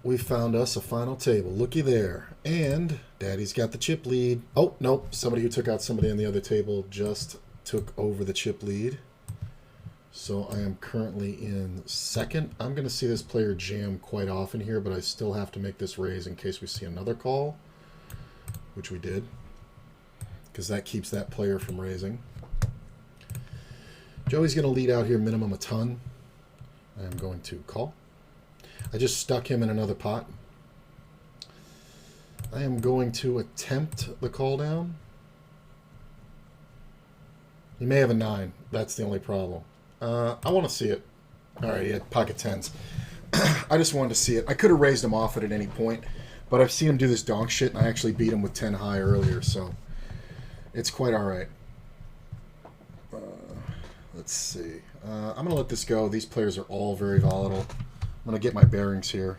we found us a final table. Looky there. And Daddy's got the chip lead. Oh, nope. Somebody who took out somebody on the other table just took over the chip lead. So I am currently in second. I'm going to see this player jam quite often here, but I still have to make this raise in case we see another call, which we did, because that keeps that player from raising. Joey's going to lead out here minimum a ton. I'm going to call. I just stuck him in another pot. I am going to attempt the call down. He may have a 9. That's the only problem. I want to see it. All right, he had pocket 10s. I just wanted to see it. I could have raised him off it at any point, but I've seen him do this donk shit, and I actually beat him with 10 high earlier, so it's quite all right. Let's see. I'm going to let this go. These players are all very volatile. I'm going to get my bearings here.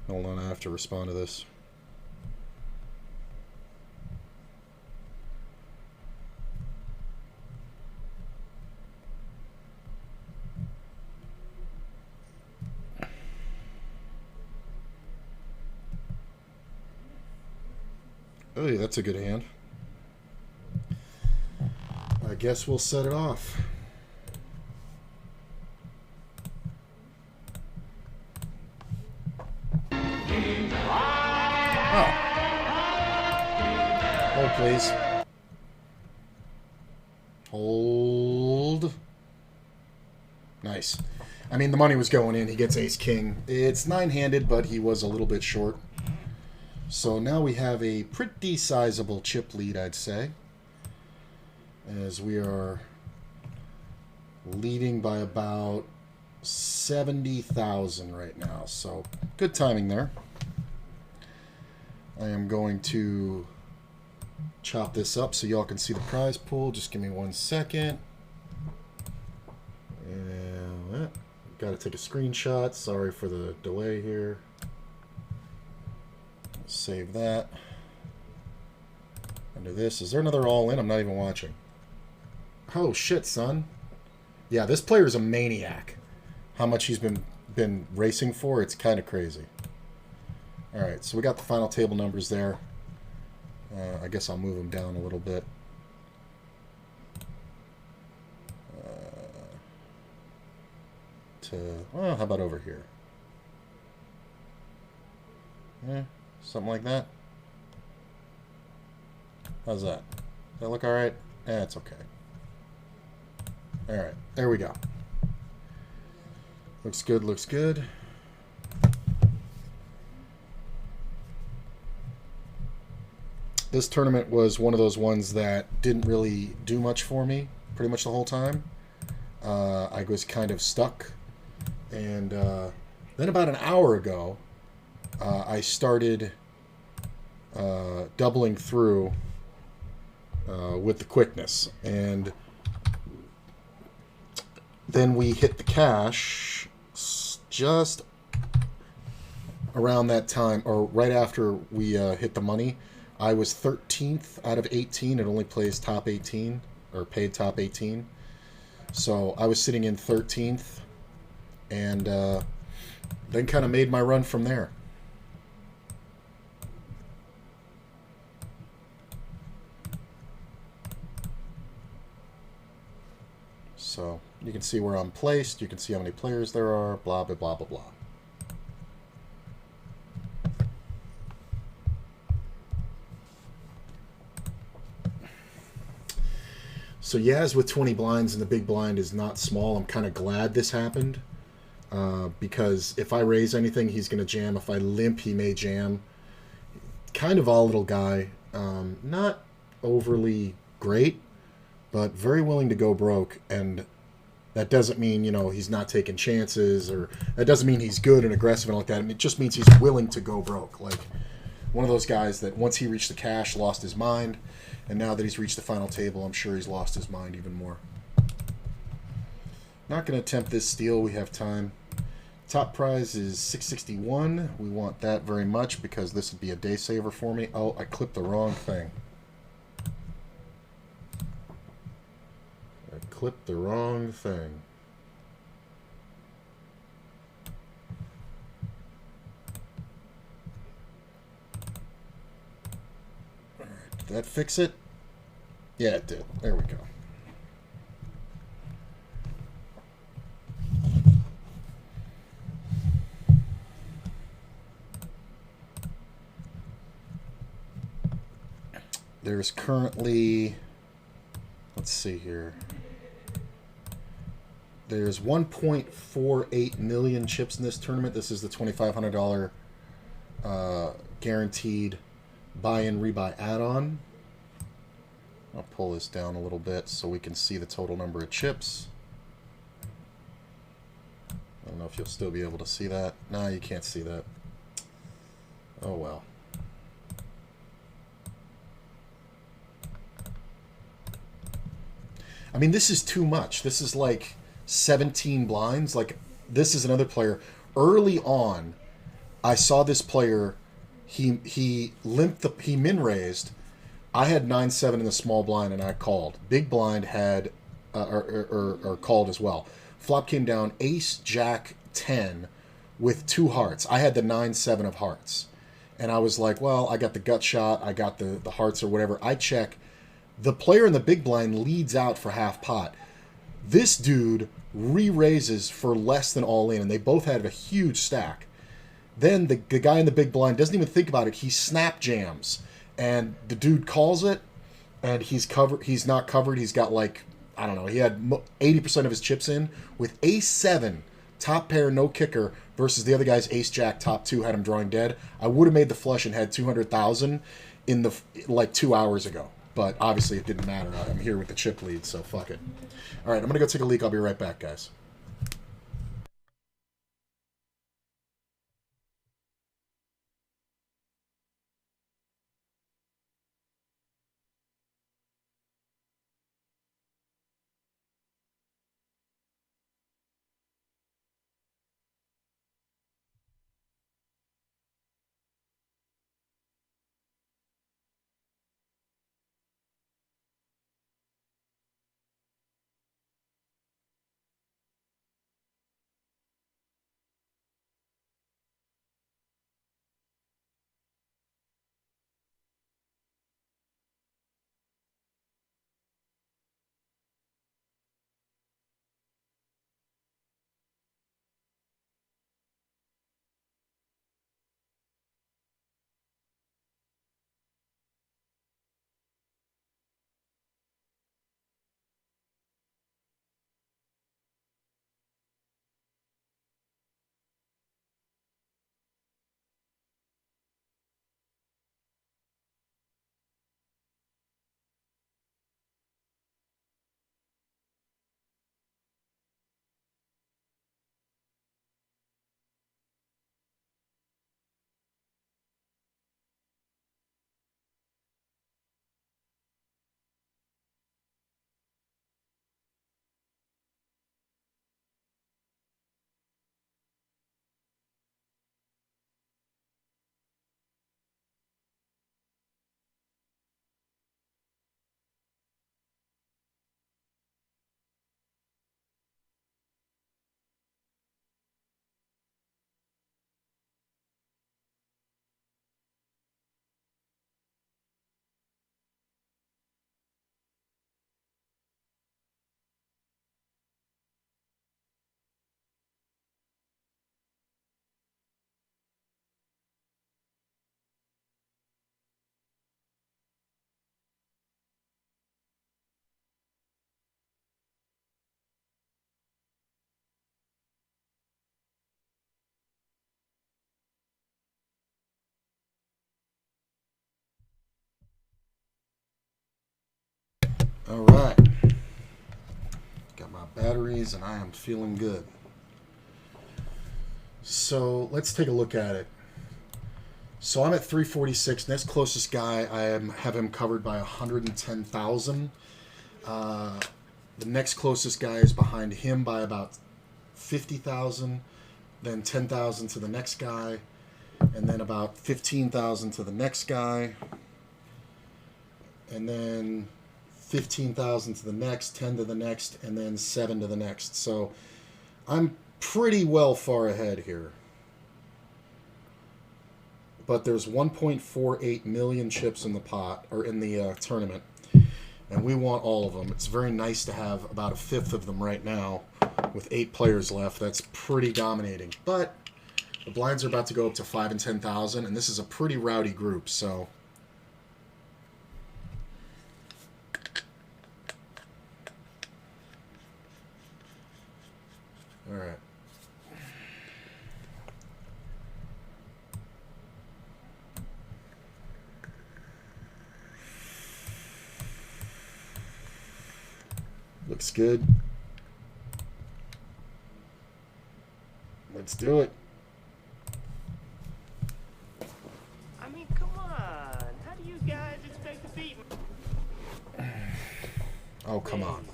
Hold on, I have to respond to this. Oh, yeah, that's a good hand. I guess we'll set it off. Oh. Hold, please. Hold. Nice. I mean, the money was going in. He gets ace-king. It's 9-handed, but he was a little bit short. So now we have a pretty sizable chip lead, I'd say, as we are leading by about 70,000 right now. So good timing there. I am going to chop this up so y'all can see the prize pool. Just give me 1 second. And got to take a screenshot. Sorry for the delay here. Save that. Under this. Is there another all-in? I'm not even watching. Oh, shit, son. Yeah, this player is a maniac. How much he's been racing for, it's kind of crazy. Alright, so we got the final table numbers there. I guess I'll move them down a little bit. Well, how about over here? Yeah. Something like that. How's that? Does that look alright? Eh, it's okay. Alright, there we go. Looks good, looks good. This tournament was one of those ones that didn't really do much for me pretty much the whole time. I was kind of stuck. And then about an hour ago, I started doubling through with the quickness, and then we hit the cash just around that time, or right after we hit the money. I was 13th out of 18. It only plays top 18, or paid top 18. So I was sitting in 13th, and then kind of made my run from there. So you can see where I'm placed. You can see how many players there are. Blah, blah, blah, blah, blah. So Yaz with 20 blinds and the big blind is not small. I'm kind of glad this happened. Because if I raise anything, he's going to jam. If I limp, he may jam. Kind of volatile guy. Not overly great, but very willing to go broke. And that doesn't mean, you know, he's not taking chances, or that doesn't mean he's good and aggressive and like that. It just means he's willing to go broke. Like one of those guys that once he reached the cash, lost his mind. And now that he's reached the final table, I'm sure he's lost his mind even more. Not going to attempt this steal. We have time. Top prize is 661. We want that very much because this would be a day saver for me. Oh, I clipped the wrong thing. I clipped the wrong thing. Alright, did that fix it? Yeah, it did. There we go. There's currently, let's see here. There's 1.48 million chips in this tournament. This is the $2,500 guaranteed buy-in, rebuy add-on. I'll pull this down a little bit so we can see the total number of chips. I don't know if you'll still be able to see that. No, you can't see that. Oh well. I mean, this is too much. This is like 17 blinds. Like, this is another player. Early on, I saw this player. He limped he min raised. I had 9-7 in the small blind, and I called. Big blind had or called as well. Flop came down Ace Jack 10 with 2 hearts. I had the 9-7 of hearts, and I was like, well, I got the gut shot. I got the hearts or whatever. I check. The player in the big blind leads out for half pot. This dude re-raises for less than all in, and they both had a huge stack. Then the guy in the big blind doesn't even think about it. He snap jams, and the dude calls it, and he's covered. He's not covered. He's got like, I don't know. He had 80% of his chips in with Ace 7, top pair, no kicker, versus the other guy's Ace Jack, top 2, had him drawing dead. I would have made the flush and had 200,000 in the like 2 hours ago. But obviously it didn't matter. I'm here with the chip lead, so fuck it. All right, I'm going to go take a leak. I'll be right back, guys. All right. Got my batteries, and I am feeling good. So let's take a look at it. So I'm at 346. Next closest guy, have him covered by 110,000. The next closest guy is behind him by about 50,000. Then 10,000 to the next guy, and then about 15,000 to the next guy, and then 15,000 to the next, 10 to the next, and then 7 to the next. So I'm pretty well far ahead here. But there's 1.48 million chips in the pot, or in the tournament, and we want all of them. It's very nice to have about a fifth of them right now with 8 players left. That's pretty dominating. But the blinds are about to go up to 5 and 10,000, and this is a pretty rowdy group, so... All right. Looks good. Let's do it. I mean, come on. How do you guys expect to beat me? Oh, come on.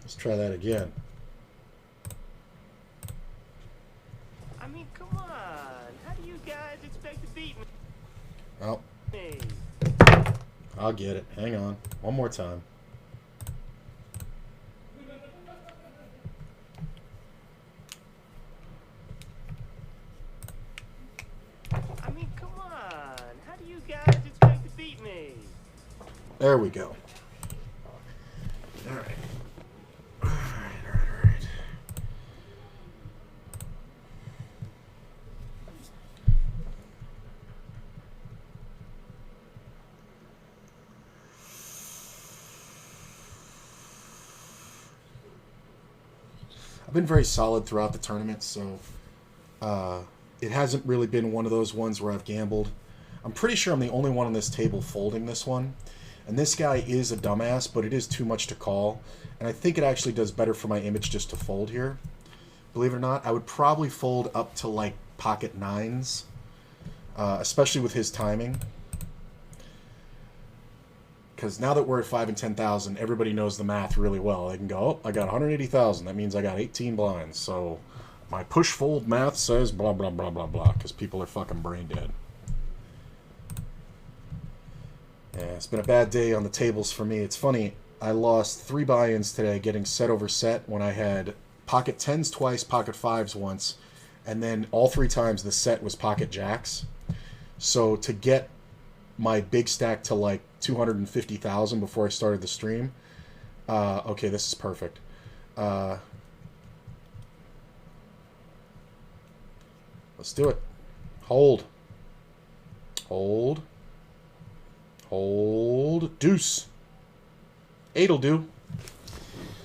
Let's try that again. I mean, come on. How do you guys expect to beat me? Oh, I'll get it. Hang on. One more time. I mean, come on. How do you guys expect to beat me? There we go. All right. All right. I've been very solid throughout the tournament, so it hasn't really been one of those ones where I've gambled. I'm pretty sure I'm the only one on this table folding this one. And this guy is a dumbass, but it is too much to call. And I think it actually does better for my image just to fold here. Believe it or not, I would probably fold up to like pocket nines, especially with his timing. Because now that we're at 5 and 10,000, everybody knows the math really well. They can go, oh, I got 180,000. That means I got 18 blinds. So my push fold math says blah, blah, blah, blah, blah. Because people are fucking brain dead. Yeah, it's been a bad day on the tables for me. It's funny, I lost 3 buy-ins today getting set over set when I had pocket 10s twice, pocket 5s once, and then all 3 times the set was pocket jacks. So to get my big stack to like 250,000 before I started the stream, okay, this is perfect. Let's do it. Hold. Hold. Hold. Deuce. 8'll do.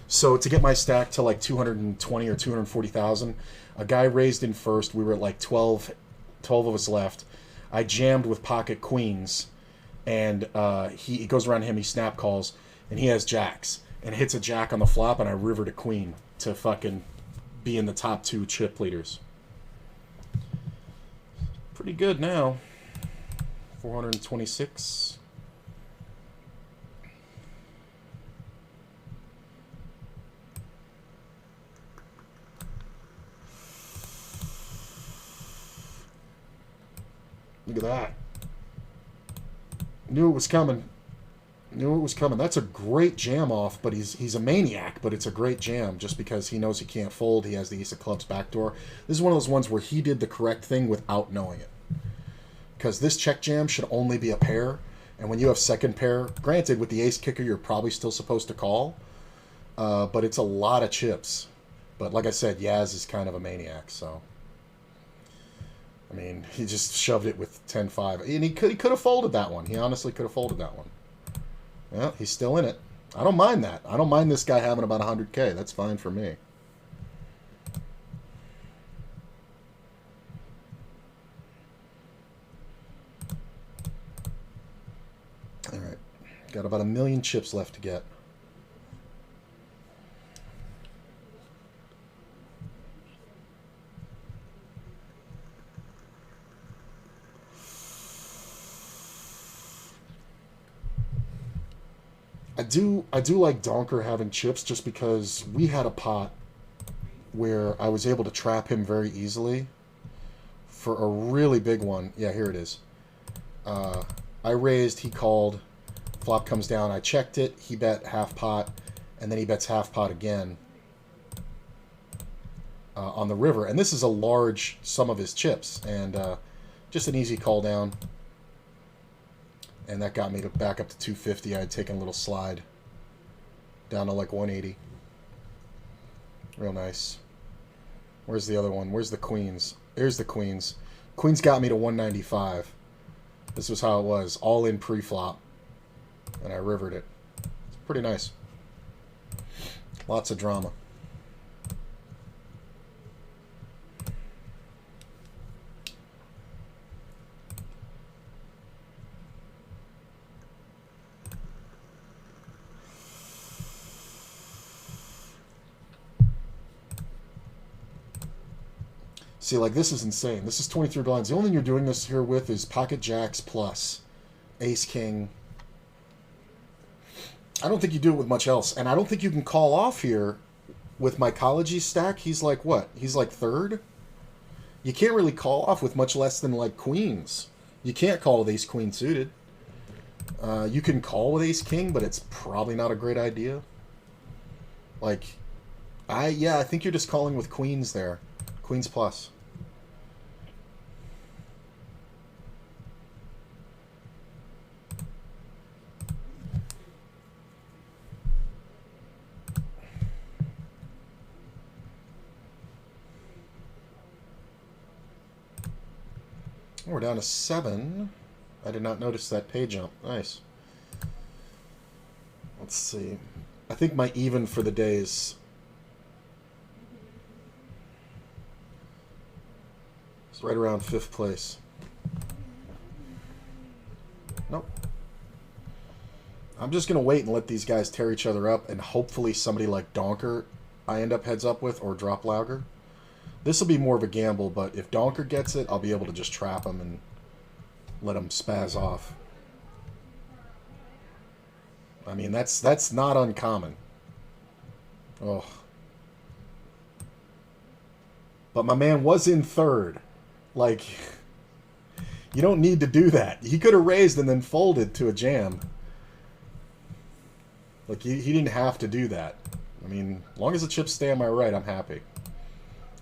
So to get my stack to like 220 or 240,000, a guy raised in first. We were at like 12 of us left. I jammed with pocket queens, and he goes around him, he snap calls, and he has jacks, and hits a jack on the flop, and I rivered a queen to fucking be in the top 2 chip leaders. Pretty good now. 426. Look at that. Knew it was coming. Knew it was coming. That's a great jam off, but he's a maniac, but it's a great jam just because he knows he can't fold. He has the ace of clubs backdoor. This is one of those ones where he did the correct thing without knowing it. Because this check jam should only be a pair, and when you have second pair, granted with the ace kicker you're probably still supposed to call, but it's a lot of chips. But like I said, Yaz is kind of a maniac, so... I mean, he just shoved it with 10-5. And he could have folded that one. He honestly could have folded that one. Yeah, he's still in it. I don't mind that. I don't mind this guy having about 100K. That's fine for me. All right. Got about 1 million chips left to get. I do like Donker having chips just because we had a pot where I was able to trap him very easily for a really big one. Yeah, here it is. I raised, he called, flop comes down, I checked it, he bet half pot, and then he bets half pot again on the river. And this is a large sum of his chips, and just an easy call down. And that got me back up to 250. I had taken a little slide down to like 180. Real nice. Where's the other one? Where's the queens? Here's the queens. Queens got me to 195. This was how it was. All in pre-flop. And I rivered it. It's pretty nice. Lots of drama. See, like, this is insane. This is 23 blinds. The only thing you're doing this here with is pocket jacks plus ace king. I don't think you do it with much else. And I don't think you can call off here with Mycology's stack. He's like, what? He's like third? You can't really call off with much less than, like, queens. You can't call with ace queen suited. You can call with ace king, but it's probably not a great idea. Like, I think you're just calling with queens there. Queens plus. We're down to 7. I did not notice that pay jump. Nice. Let's see. I think my even for the day is... it's right around 5th place. Nope. I'm just going to wait and let these guys tear each other up, and hopefully somebody like Donker I end up heads up with, or drop Lauger. This will be more of a gamble, but if Donker gets it, I'll be able to just trap him and let him spaz off. I mean, that's not uncommon. Oh. But my man was in third. Like, you don't need to do that. He could have raised and then folded to a jam. Like, he didn't have to do that. I mean, as long as the chips stay on my right, I'm happy.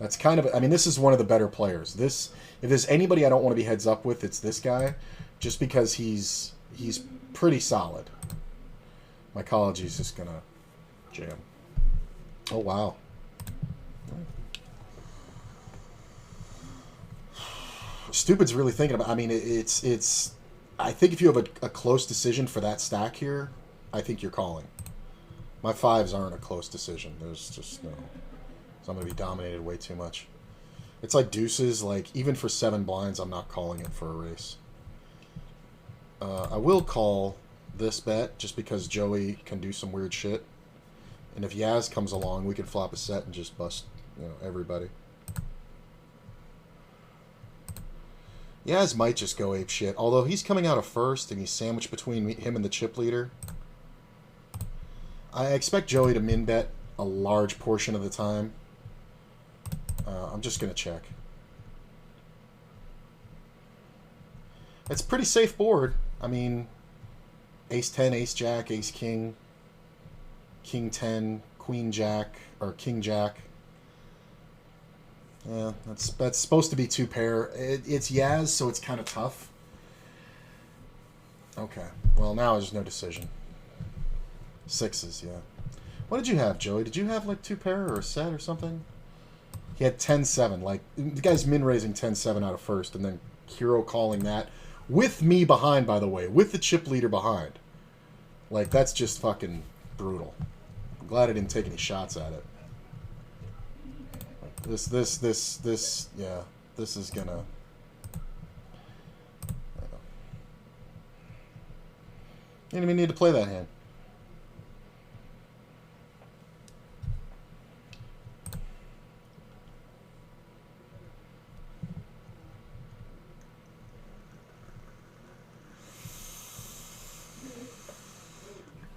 That's kind of... I mean, this is one of the better players. This... if there's anybody I don't want to be heads up with, it's this guy. Just because he's pretty solid. Mycology's just gonna jam. Oh, wow. Stupid's really thinking about... I mean, it's... I think if you have a close decision for that stack here, I think you're calling. My 5s aren't a close decision. There's just no... so I'm going to be dominated way too much. It's like deuces. Like, even for 7 blinds, I'm not calling it for a race. I will call this bet just because Joey can do some weird shit. And if Yaz comes along, we can flop a set and just bust, everybody. Yaz might just go ape shit. Although he's coming out of first and he's sandwiched between him and the chip leader. I expect Joey to min bet a large portion of the time. I'm just going to check. It's a pretty safe board. I mean, ace 10, ace jack, ace king, king 10, queen jack, or king jack. Yeah, that's supposed to be 2 pair. It's Yaz, so it's kind of tough. Okay. Well, now there's no decision. 6s, yeah. What did you have, Joey? Did you have, like, 2 pair or a set or something? He had 10-7. Like, the guy's min-raising 10-7 out of first, and then Hero calling that. With me behind, by the way. With the chip leader behind. Like, that's just fucking brutal. I'm glad I didn't take any shots at it. Yeah. This is gonna... You didn't even need to play that hand.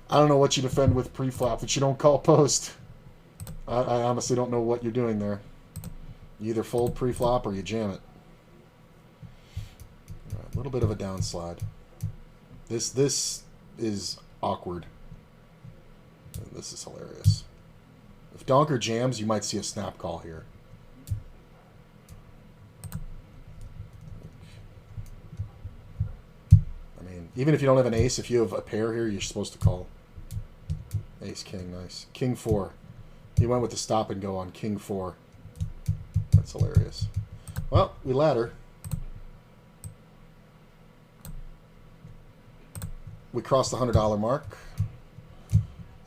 I don't know what you defend with pre-flop that you don't call post. I honestly don't know what you're doing there. You either fold pre-flop or you jam it. A little bit of a downslide. This is awkward. This is hilarious. If Donker jams, you might see a snap call here. I mean, even if you don't have an ace, if you have a pair here, you're supposed to call. Ace, king, nice. King 4. He went with the stop and go on king 4. That's hilarious. Well, we ladder. We crossed the $100 mark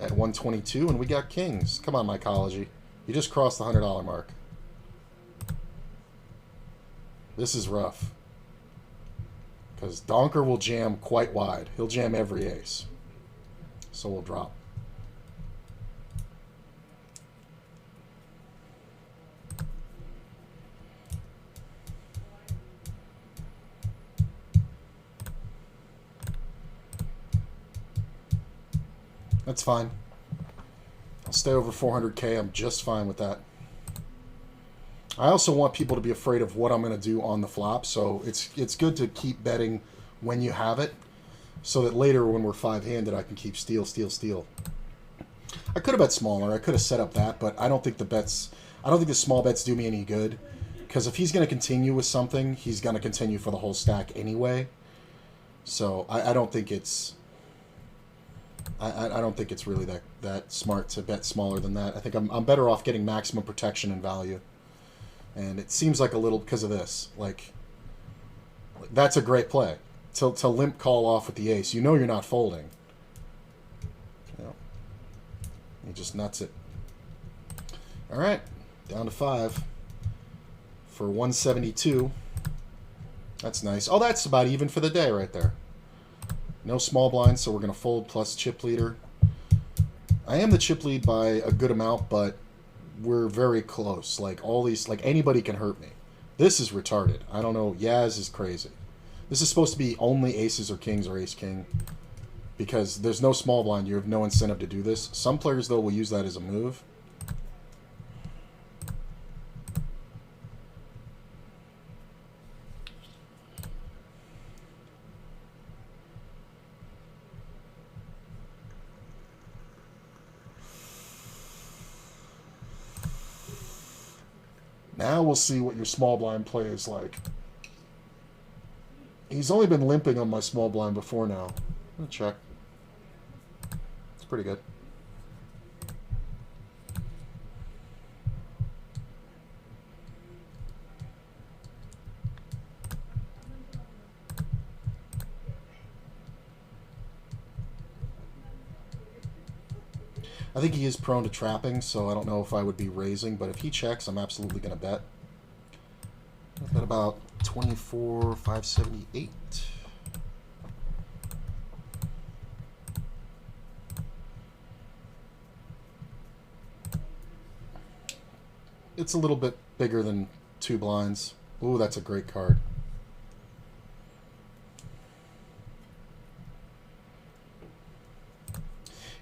at 122, and we got kings. Come on, mycology. You just crossed the $100 mark. This is rough. Because Donker will jam quite wide. He'll jam every ace. So we'll drop. That's fine. I'll stay over 400k. I'm just fine with that. I also want people to be afraid of what I'm going to do on the flop, so it's good to keep betting when you have it, so that later when we're five-handed, I can keep steal, steal, steal. I could have bet smaller. I could have set up that, but I don't think the small bets do me any good, because if he's going to continue with something, he's going to continue for the whole stack anyway. So I don't think it's... I don't think it's really that smart to bet smaller than that. I think I'm better off getting maximum protection and value. And it seems like a little because of this. Like, that's a great play. To limp call off with the ace. You know you're not folding. You know, he just nuts it. All right, down to 5 for 172. That's nice. Oh, that's about even for the day right there. No small blinds, so we're going to fold plus chip leader. I am the chip lead by a good amount, but we're very close. Like, all these, like, anybody can hurt me. This is retarded. I don't know. Yaz is crazy. This is supposed to be only aces or kings or ace-king, because there's no small blind. You have no incentive to do this. Some players, though, will use that as a move. Now we'll see what your small blind play is like. He's only been limping on my small blind before now. I'm gonna check. It's pretty good. I think he is prone to trapping, so I don't know if I would be raising, but if he checks, I'm absolutely going to bet. I've got about 24,578. It's a little bit bigger than 2 blinds. Ooh, that's a great card.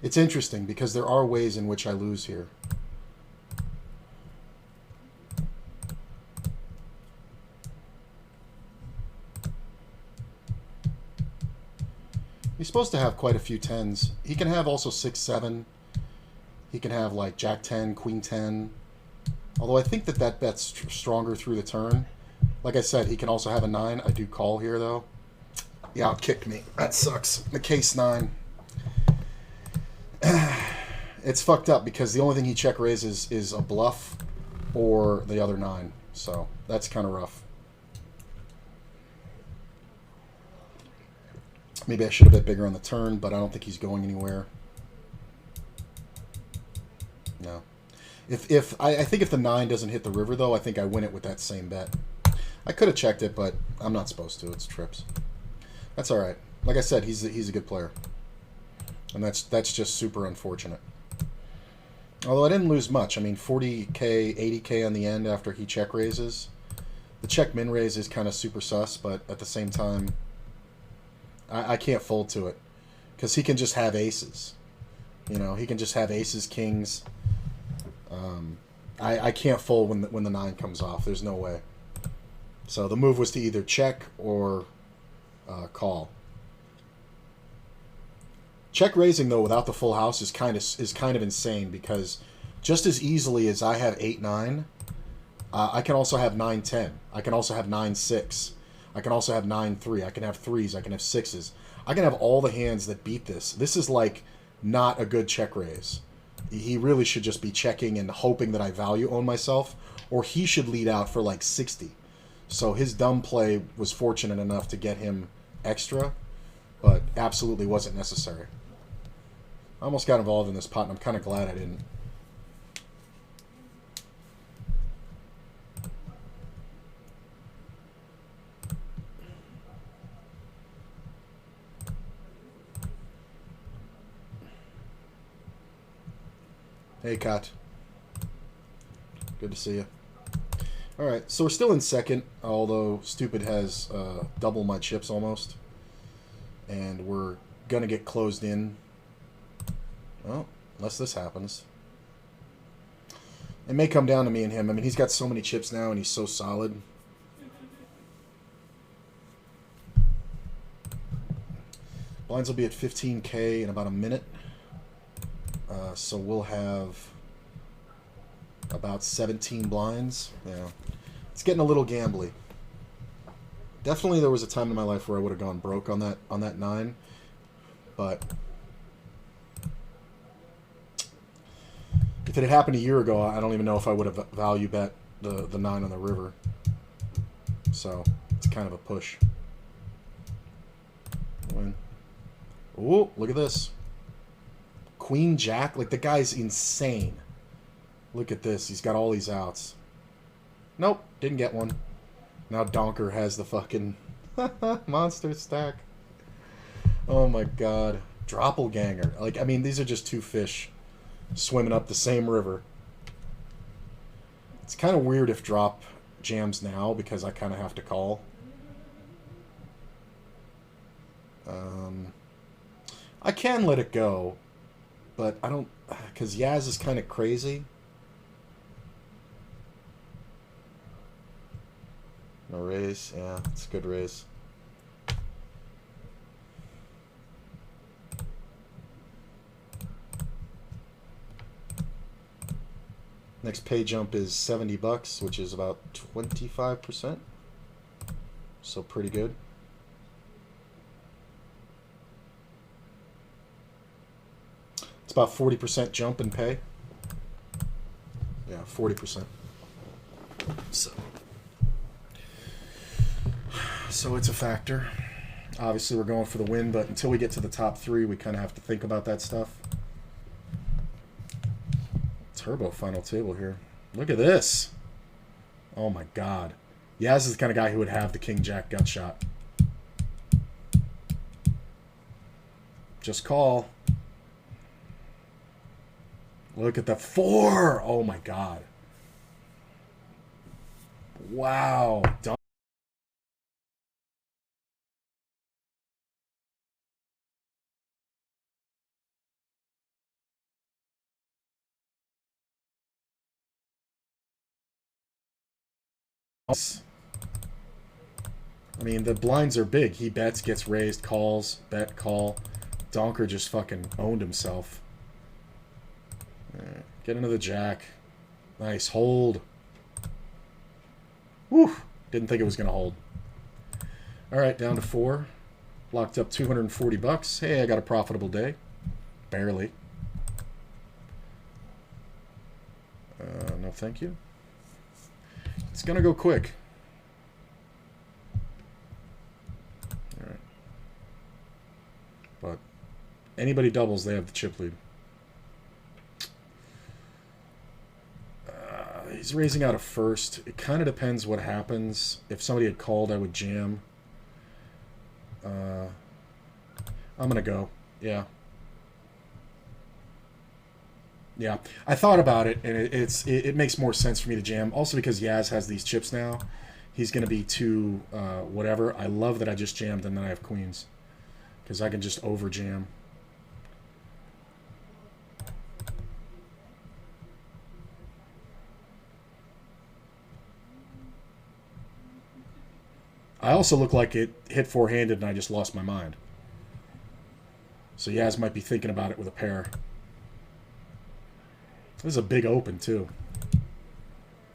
It's interesting because there are ways in which I lose here. He's supposed to have quite a few 10s. He can have also 6, 7. He can have like Jack 10, Queen 10. Although I think that bet's stronger through the turn. Like I said, he can also have a 9. I do call here though. Yeah, it kicked me. That sucks. The case 9. It's fucked up because the only thing he check raises is a bluff or the other 9. So that's kind of rough. Maybe I should have bet bigger on the turn, but I don't think he's going anywhere. No. I think if the 9 doesn't hit the river, though, I think I win it with that same bet. I could have checked it, but I'm not supposed to. It's trips. That's all right. Like I said, he's a good player. And that's just super unfortunate. Although I didn't lose much. I mean, 40k, 80k on the end after he check raises. The check min raise is kind of super sus, but at the same time, I can't fold to it. Because he can just have aces. You know, he can just have aces, kings. I can't fold when the 9 comes off. There's no way. So the move was to either check or call. Check raising though without the full house is kind of insane, because just as easily as I have 8-9, I can also have 9-10. I can also have 9-6. I can also have 9-3. I can have 3s. I can have 6s. I can have all the hands that beat this. This is like not a good check raise. He really should just be checking and hoping that I value own myself, or he should lead out for like 60. So his dumb play was fortunate enough to get him extra, but absolutely wasn't necessary. I almost got involved in this pot, and I'm kind of glad I didn't. Hey, Kat. Good to see you. Alright, so we're still in second, although Stupid has double my chips almost. And we're going to get closed in. Well, unless this happens. It may come down to me and him. I mean, he's got so many chips now, and he's so solid. Blinds will be at 15K in about a minute. So we'll have about 17 blinds. Yeah, it's getting a little gambly. Definitely, there was a time in my life where I would have gone broke on that 9, but if it had happened a year ago, I don't even know if I would have value bet the 9 on the river. So it's kind of a push. Win. Oh, look at this. Queen Jack, like the guy's insane. Look at this. He's got all these outs. Nope, didn't get one. Now Donker has the fucking monster stack. Oh my god. Doppelganger. Like, I mean, these are just two fish swimming up the same river. It's kind of weird if drop jams now, because I kind of have to call. I can let it go, but I don't, because Yaz is kind of crazy. No raise. Yeah, it's a good raise. Next pay jump is $70, which is about 25%. So pretty good. It's about 40% jump in pay. Yeah, 40%. So it's a factor. Obviously, we're going for the win, but until we get to the top 3, we kind of have to think about that stuff. Turbo final table here. Look at this. Oh my god. Yaz is the kind of guy who would have the King Jack gut shot. Just call. Look at the 4. Oh my god. Wow. I mean, the blinds are big. He bets, gets raised, calls, bet, call. Donker just fucking owned himself. Get into the jack. Nice. Hold. Whew. Didn't think it was going to hold. Alright, down to 4. Locked up $240. Hey, I got a profitable day. Barely. No thank you. It's going to go quick. Alright. But anybody doubles, they have the chip lead. He's raising out of first. It kind of depends what happens. If somebody had called, I would jam. I'm going to go. Yeah. Yeah. I thought about it, and it makes more sense for me to jam. Also because Yaz has these chips now. He's going to be too whatever. I love that I just jammed and then I have queens. Because I can just over jam. I also look like it hit four-handed and I just lost my mind. So Yaz might be thinking about it with a pair. This is a big open, too.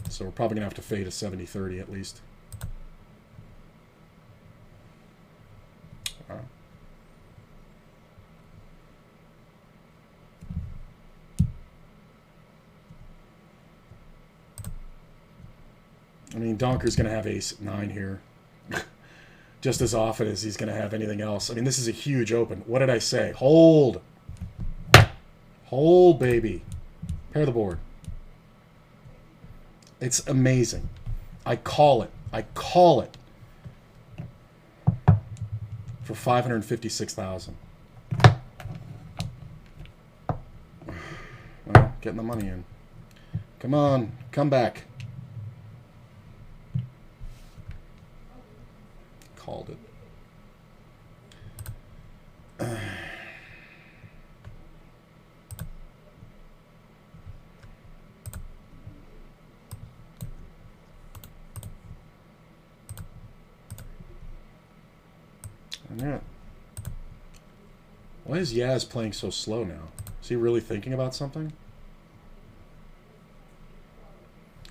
So we're probably going to have to fade a 70-30 at least. Wow. I mean, Donker's going to have ace-9 here. Just as often as he's going to have anything else. I mean, this is a huge open. What did I say? Hold. Hold, baby. Pair the board. It's amazing. I call it. I call it. For $556,000. Well, getting the money in. Come on. Come back. Called it. Yeah. Why is Yaz playing so slow now? Is he really thinking about something?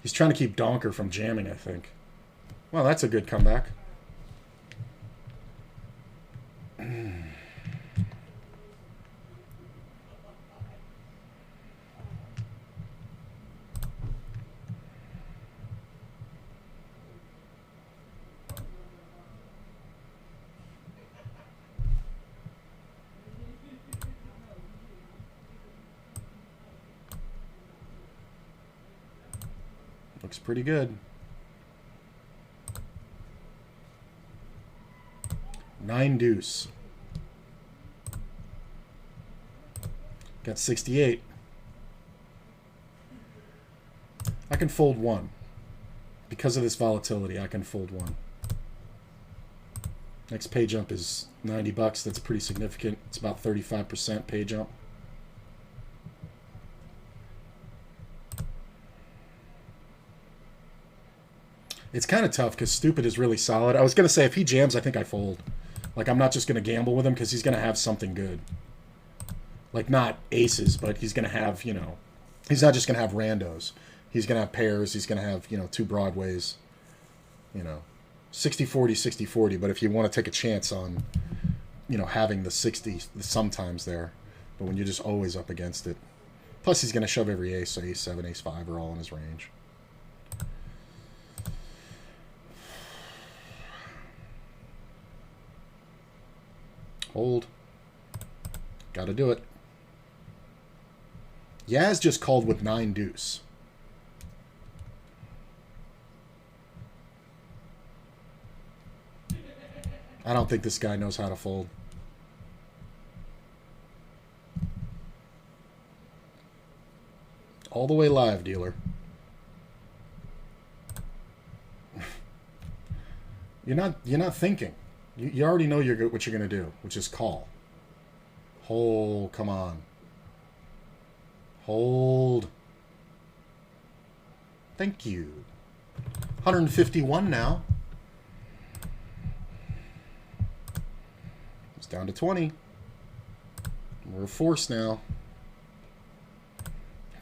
He's trying to keep Donker from jamming, I think. Well, that's a good comeback. Looks pretty good. 9 deuce. Got 68. I can fold 1. Because of this volatility, I can fold 1. Next pay jump is $90. That's pretty significant. It's about 35% pay jump. It's kind of tough because stupid is really solid. I was going to say, if he jams, I think I fold. Like, I'm not just going to gamble with him because he's going to have something good. Like, not aces, but he's going to have, you know... He's not just going to have randos. He's going to have pairs. He's going to have, you know, 2 broadways. You know, 60-40, 60-40. But if you want to take a chance on, you know, having the 60 sometimes there. But when you're just always up against it. Plus, he's going to shove every ace, so ace 7, ace 5 are all in his range. Hold. Gotta do it. Yaz just called with 9 deuce. I don't think this guy knows how to fold. All the way live, dealer. You're not thinking. You already know what you're going to do, which is call. Hold, come on. Hold. Thank you. 151 now. It's down to 20. We're a force now.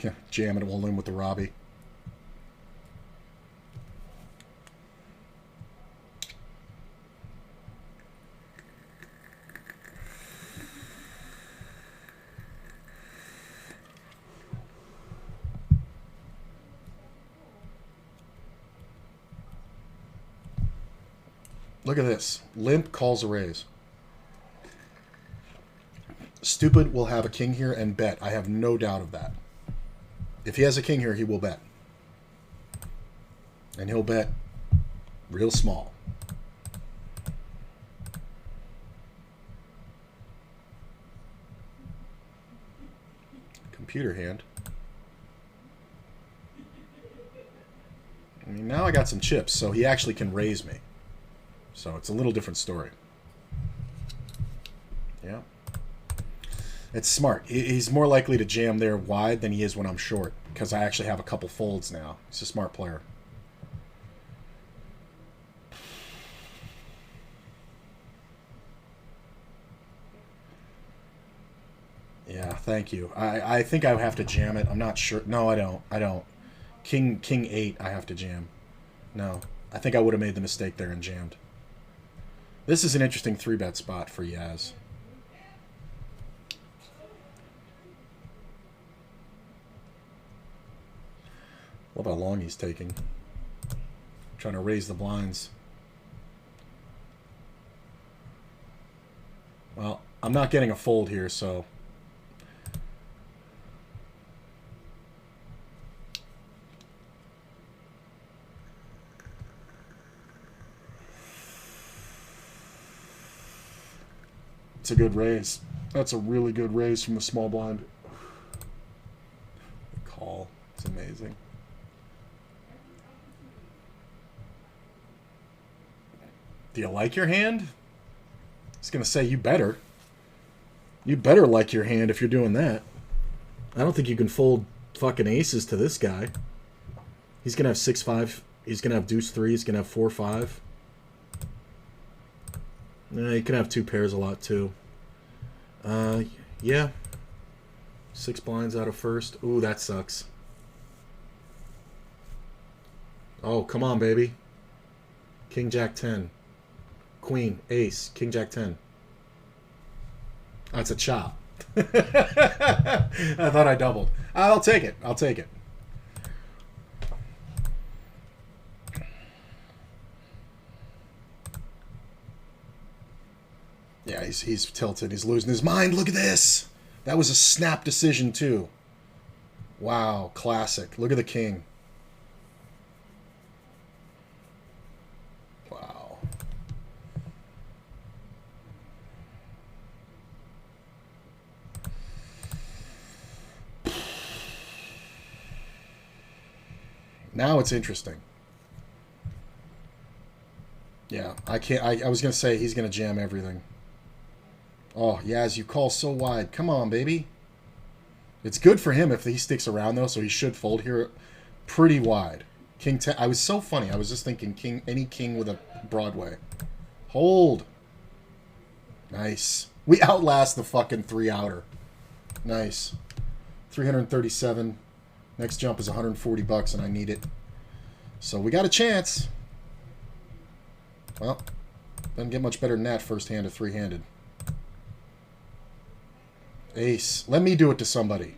Yeah, jamming it all in with the Robbie. Look at this. Limp calls a raise. Stupid will have a king here and bet. I have no doubt of that. If he has a king here, he will bet. And he'll bet real small. Computer hand. I mean, now I got some chips, so he actually can raise me. So it's a little different story. Yeah. It's smart. He's more likely to jam there wide than he is when I'm short, because I actually have a couple folds now. He's a smart player. thank you. I think I have to jam it. I'm not sure. No, I don't. I don't. King 8, I have to jam. No. I think I would have made the mistake there and jammed. This is an interesting 3-bet spot for Yaz. Love how long he's taking. Trying to raise the blinds. Well, I'm not getting a fold here, so... It's a good raise. That's a really good raise from the small blind. The call. It's amazing. Do you like your hand? He's going to say, you better. You better like your hand if you're doing that. I don't think you can fold fucking aces to this guy. He's going to have 6-5. He's going to have deuce 3. He's going to have 4-5. He can have 2 pairs a lot, too. Yeah. 6 blinds out of first. Ooh, that sucks. Oh, come on, baby. King, Jack, 10. Queen, ace, King, Jack, 10. That's a chop. I thought I doubled. I'll take it. I'll take it. Yeah, he's tilted. He's losing his mind. Look at this. That was a snap decision, too. Wow, classic. Look at the king. Wow. Now it's interesting. Yeah, I can't. I was going to say he's going to jam everything. Oh, Yaz, you call so wide. Come on, baby. It's good for him if he sticks around, though, so he should fold here pretty wide. King 10. I was so funny. I was just thinking any king with a Broadway. Hold. Nice. We outlast the fucking 3-outer. Nice. 337. Next jump is $140, and I need it. So we got a chance. Well, doesn't get much better than that first hand of 3-handed. Ace. Let me do it to somebody.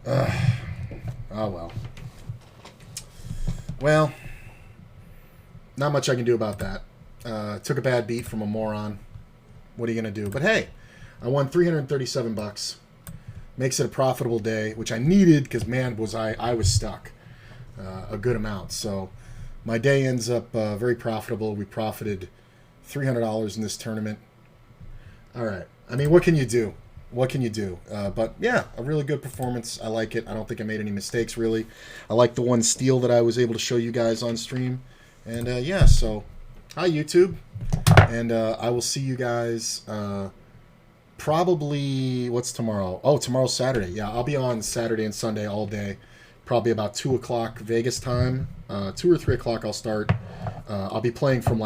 Oh, well. Well, not much I can do about that. Took a bad beat from a moron. What are you going to do? But hey, I won $337. Makes it a profitable day, which I needed because, man, was I was stuck a good amount. So my day ends up very profitable. We profited $300 in this tournament. All right. I mean, what can you do? What can you do? But, yeah, a really good performance. I like it. I don't think I made any mistakes, really. I like the one steal that I was able to show you guys on stream. And, yeah, so hi, YouTube. And I will see you guys probably, what's tomorrow? Oh, tomorrow's Saturday. Yeah, I'll be on Saturday and Sunday all day. Probably about 2 o'clock Vegas time. 2 or 3 o'clock I'll start. I'll be playing from like